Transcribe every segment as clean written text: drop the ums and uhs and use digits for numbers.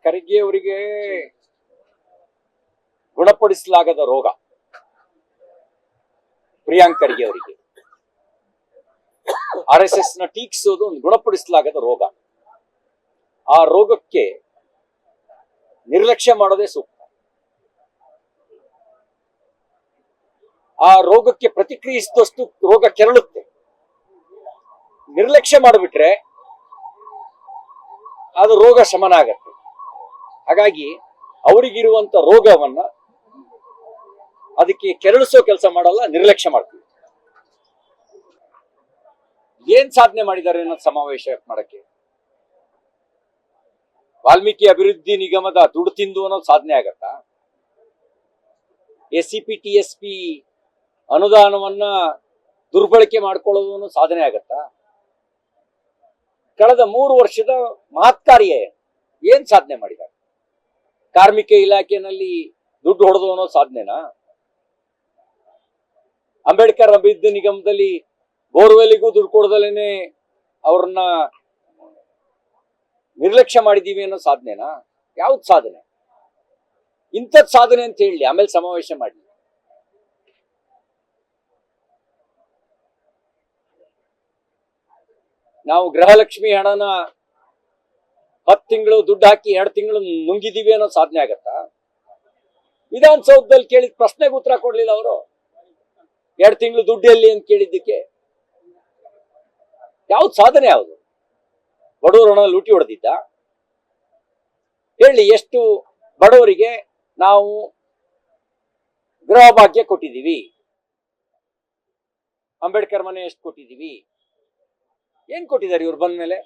ಖರ್ಗೆ ಅವರಿಗೆ ಗುಣಪಡಿಸಲಾಗದ ರೋಗ. ಪ್ರಿಯಾಂಕ್ ಖರ್ಗೆ ಅವರಿಗೆ RSS ನ ಟೀಕಿಸೋದು ಒಂದು ಗುಣಪಡಿಸಲಾಗದ ರೋಗ. ಆ ರೋಗಕ್ಕೆ ನಿರ್ಲಕ್ಷ್ಯ ಮಾಡೋದೇ ಸೂಕ್ತ. ಆ ರೋಗಕ್ಕೆ ಪ್ರತಿಕ್ರಿಯಿಸಿದಷ್ಟು ರೋಗ ಕೆರಳುತ್ತೆ. ನಿರ್ಲಕ್ಷ್ಯ ಮಾಡಿಬಿಟ್ರೆ ಅದು ರೋಗ ಶಮನ ಆಗತ್ತೆ. ಹಾಗಾಗಿ ಅವರಿಗಿರುವಂತ ರೋಗವನ್ನ ಅದಕ್ಕೆ ಕೆರಳಿಸೋ ಕೆಲಸ ಮಾಡಲ್ಲ, ನಿರ್ಲಕ್ಷ್ಯ ಮಾಡ್ತೀವಿ. ಏನ್ ಸಾಧನೆ ಮಾಡಿದ್ದಾರೆ ಅನ್ನೋದು ಸಮಾವೇಶ ಮಾಡಕ್ಕೆ? ವಾಲ್ಮೀಕಿ ಅಭಿವೃದ್ಧಿ ನಿಗಮದ ದುಡ್ಡು ತಿಂದು ಅನ್ನೋದು ಸಾಧನೆ ಆಗತ್ತಾ? SCP TSP ಅನುದಾನವನ್ನ ದುರ್ಬಳಕೆ ಮಾಡ್ಕೊಳ್ಳೋದು ಅನ್ನೋ ಸಾಧನೆ ಆಗತ್ತಾ? ಕಳೆದ 3 ವರ್ಷದ ಮಹತ್ ಕಾರ್ಯ ಏನ್ ಸಾಧನೆ ಮಾಡಿದ್ದಾರೆ? ಕಾರ್ಮಿಕ ಇಲಾಖೆಯಲ್ಲಿ ದುಡ್ಡು ಹೊಡೆದು ಅನ್ನೋ ಸಾಧನೆನಾ? ಅಂಬೇಡ್ಕರ್ ಅಭಿವೃದ್ಧಿ ನಿಗಮದಲ್ಲಿ ಬೋರ್ವೆಲ್ಗೂ ದುಡ್ಡು ಕೊಡದಲೇನೆ ಅವ್ರನ್ನ ನಿರ್ಲಕ್ಷ್ಯ ಮಾಡಿದೀವಿ ಅನ್ನೋ ಸಾಧನೆನಾ? ಯಾವ್ದು ಸಾಧನೆ? ಇಂಥದ್ ಸಾಧನೆ ಅಂತ ಹೇಳಿ ಆಮೇಲೆ ಸಮಾವೇಶ ಮಾಡಿ. ನಾವು ಗೃಹಲಕ್ಷ್ಮಿ ಹಣನ 10 ತಿಂಗಳು ದುಡ್ಡು ಹಾಕಿ 2 ತಿಂಗಳು ನುಂಗಿದೀವಿ ಅನ್ನೋ ಸಾಧನೆ ಆಗತ್ತಾ? ವಿಧಾನಸೌಧದಲ್ಲಿ ಕೇಳಿದ ಪ್ರಶ್ನೆಗೆ ಉತ್ತರ ಕೊಡ್ಲಿಲ್ಲ ಅವರು. 2 ತಿಂಗಳು ದುಡ್ಡು ಎಲ್ಲಿ ಅಂತ ಕೇಳಿದ್ದಕ್ಕೆ ಯಾವ್ದು ಸಾಧನೆ? ಯಾವುದು? ಬಡವರ ಹಣ ಲೂಟಿ ಹೊಡೆದಿದ್ದ? ಹೇಳಿ, ಎಷ್ಟು ಬಡವರಿಗೆ ನಾವು ಗೃಹ ಭಾಗ್ಯ ಕೊಟ್ಟಿದ್ದೀವಿ? ಅಂಬೇಡ್ಕರ್ ಮನೆ ಎಷ್ಟು ಕೊಟ್ಟಿದ್ದೀವಿ? ಏನ್ ಕೊಟ್ಟಿದ್ದಾರೆ ಇವ್ರು ಬಂದ ಮೇಲೆ?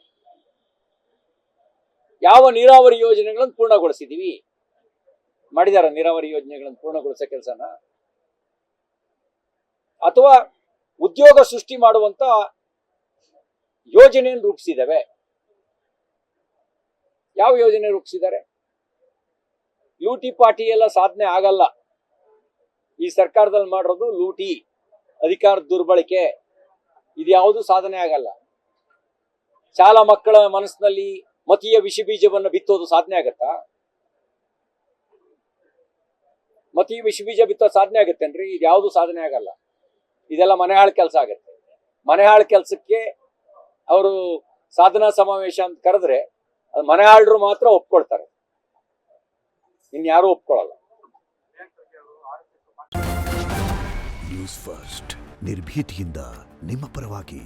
ಯಾವ ನೀರಾವರಿ ಯೋಜನೆಗಳನ್ನು ಪೂರ್ಣಗೊಳಿಸಿದೀವಿ? ಮಾಡಿದಾರ ನೀರಾವರಿ ಯೋಜನೆಗಳನ್ನು ಪೂರ್ಣಗೊಳಿಸೋ ಕೆಲಸನ? ಅಥವಾ ಉದ್ಯೋಗ ಸೃಷ್ಟಿ ಮಾಡುವಂತ ಯೋಜನೆಯನ್ನು ರೂಪಿಸಿದವೆ? ಯಾವ ಯೋಜನೆ ರೂಪಿಸಿದ್ದಾರೆ? ಲೂಟಿ ಪಾಟಿ ಎಲ್ಲ ಸಾಧನೆ ಆಗಲ್ಲ. ಈ ಸರ್ಕಾರದಲ್ಲಿ ಮಾಡಿರೋದು ಲೂಟಿ, ಅಧಿಕಾರದ ದುರ್ಬಳಕೆ, ಇದ್ಯಾವುದು ಸಾಧನೆ ಆಗಲ್ಲ. ಶಾಲಾ ಮಕ್ಕಳ ಮನಸ್ಸಿನಲ್ಲಿ ಮತೀಯ ವಿಷ ಬೀಜವನ್ನು ಬಿತ್ತೋದು ಸಾಧನೆ ಆಗತ್ತಾ? ಮತೀಯ ವಿಷ ಬೀಜ ಬಿತ್ತೋದು ಸಾಧನೆ ಆಗತ್ತೇನ್ರಿ? ಇದ್ಯಾವುದು ಸಾಧನೆ ಆಗಲ್ಲ. ಇದೆಲ್ಲ ಮನೆಹಾಳ ಕೆಲಸ ಆಗತ್ತೆ. ಮನೆಹಾಳ ಕೆಲಸಕ್ಕೆ ಅವರು ಸಾಧನಾ ಸಮಾವೇಶ ಅಂತ ಕರೆದ್ರೆ ಅದು ಮನೆಹಾಳರು ಮಾತ್ರ ಒಪ್ಕೊಳ್ತಾರೆ, ಇನ್ಯಾರು ಒಪ್ಕೊಳ್ಳಲ್ಲ. ನ್ಯೂಸ್ ಫಸ್ಟ್, ನಿರ್ಭೀತಿಯಿಂದ ನಿಮ್ಮ ಪರವಾಗಿ.